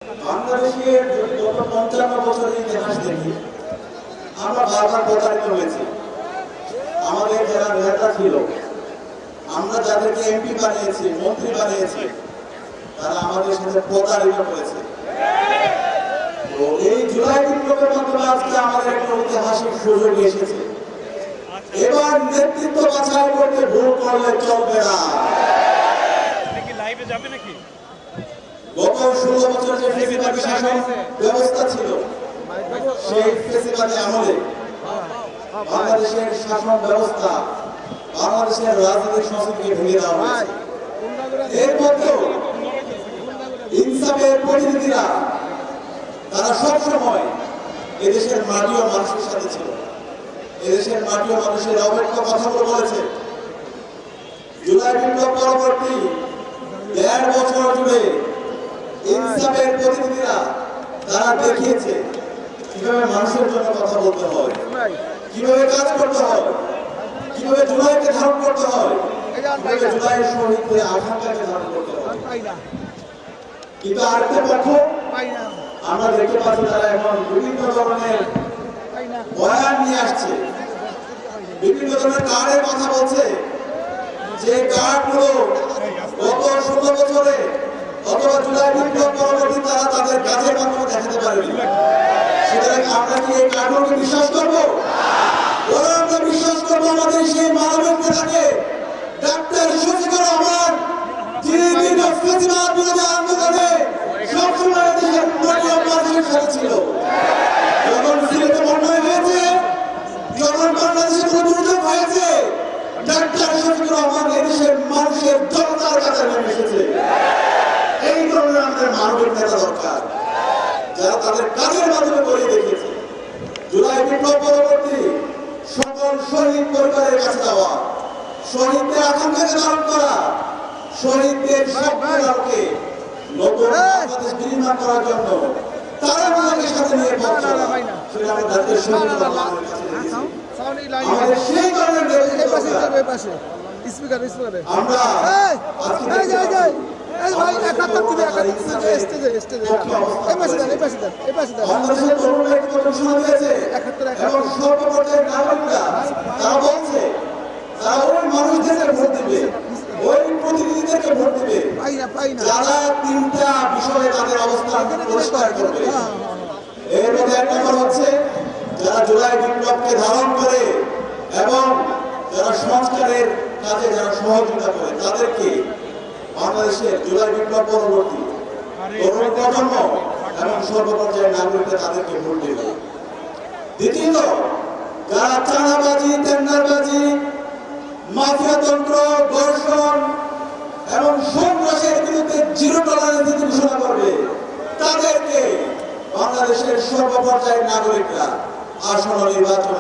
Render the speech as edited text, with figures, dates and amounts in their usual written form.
বাংলাদেশের গত ৫৫ বছরের ইতিহাস দেখি আমরা বারবার প্রতারিত হয়েছি। আমাদের যারা নেতা ছিল, আমরা যাদেরকে এমপি বানিয়েছি, মন্ত্রী বানিয়েছি, তারা আমাদের সাথে প্রতারিত করেছে। তো এই জুলাই বিপ্লবের মাধ্যমে আজকে আমাদের একটা ঐতিহাসিক সুযোগ এসেছে। এবার নেতৃত্ব বাছাই করতে ভুল করলে চলবে না। গত ১৬ বছর যে ফেসিবাদী শাসন ব্যবস্থা ছিল, সেই ফেসিবাদী আমলে বাংলাদেশের শাসন ব্যবস্থা, বাংলাদেশের রাজনৈতিক সংস্কৃতিকে ভেঙে দেওয়া হয়েছে। এর মধ্যেও ইনসাফের প্রতিনিধিরা তারা সবসময় এদেশের মাটি ও মানুষের সাথে ছিল, এদেশের মাটি ও মানুষের অবৈধ কথাগুলো বলেছে। জুলাই বিপ্লব পরবর্তী ১.৫ বছর জুড়ে ইনসাফের প্রতিনিধিরা তারা দেখিয়েছে কিভাবে মানুষের জন্য কথা বলতে হয়, কিভাবে কাজ করতে হয়, কিভাবে জুলাইকে ধারণ করতে হয়, কিভাবে জুলাইয়ের শহীদদের আকাঙ্ক্ষাকে ধারণ করতে হয়। কিন্তু আরেকটা পক্ষ আমরা দেখতে পাচ্ছি, তারা এখন বিভিন্ন ধরনের বয়ান নিয়ে আসছে, বিভিন্ন ধরনের কার্ডের কথা বলছে, যে কার্ডগুলো গত ১৬ বছরে অথবা জুলাই বিপ্লব পরবর্তী তারা তাদের কাজের মাধ্যমে দেখাতে পারেনি। সুতরাং আমরা কি এই কার্ডগুলোকে বিশ্বাস করবো? ওরা আমরা বিশ্বাস করবো আমাদের সেই মানবিক নেতাকে, ডাক্তার শফিকুর রহমান, যিনি দীর্ঘ ফেসিবাদ বিরোধী আন্দোলনে সবসময় দেশের মানুষের সাথে ছিল। যখন সিলেটে বন্যা হয়েছে, যখন বাংলাদেশে কোনো দুর্যোগ হয়েছে, ডাক্তার শফিকুর রহমান এদেশের মানুষের জনতার কাছে নেমে এসেছে। এই ধরনের আমাদের মানবিক নেতা দরকার, যারা তাদের কাজের মাধ্যমে করে দেখিয়েছে। জুলাই বিপ্লব পরবর্তী সকল শহীদ পরিবারের কাছে যাওয়া, শহীদদের আকাঙ্ক্ষাকে ধারণ করা, শহীদদের স্বপ্নকে নতুন বাংলাদেশ নির্মাণ করার জন্য তারা আমাদের সাথে নিয়ে পথ চলা, সেটা আমরা জাতীয় শহীদ রহমানের কাছে দেখেছি। আমাদের সেই ধরনের আমরা বাংলাদেশের তরুণরা একটু ঘোষণা দিয়েছে এবং সর্বপর্যায়ের নাগরিকরা তারা বলছে তারা ওই মানুষদেরকে ভোট দিবে, ওই প্রতিনিধিদেরকে ভোট দিবে যারা ৩টা বিষয়ে তাদের অবস্থান পরিষ্কার করবে। এর মধ্যে ১ নম্বর হচ্ছে যারা জুলাই বিপ্লবকে ধারণ করে এবং যারা সংস্কারের কাজে যারা সহযোগিতা করে, তাদেরকে বাংলাদেশের জুলাই বিপ্লব পরবর্তী তরুণ প্রজন্ম এবং সর্বপর্যায়ের নাগরিকরা তাদেরকে ভোট দেবে। দ্বিতীয়ত, যারা চাঁদাবাজি, টেন্ডারবাজি, মাফিয়াতন্ত্র, ধর্ষণ এবং সন্ত্রাসের বিরুদ্ধে জিরো টলারেন্স নীতি ঘোষণা করবে, তাদেরকে বাংলাদেশের সর্বপর্যায়ের নাগরিকরা আসন্ন নির্বাচনে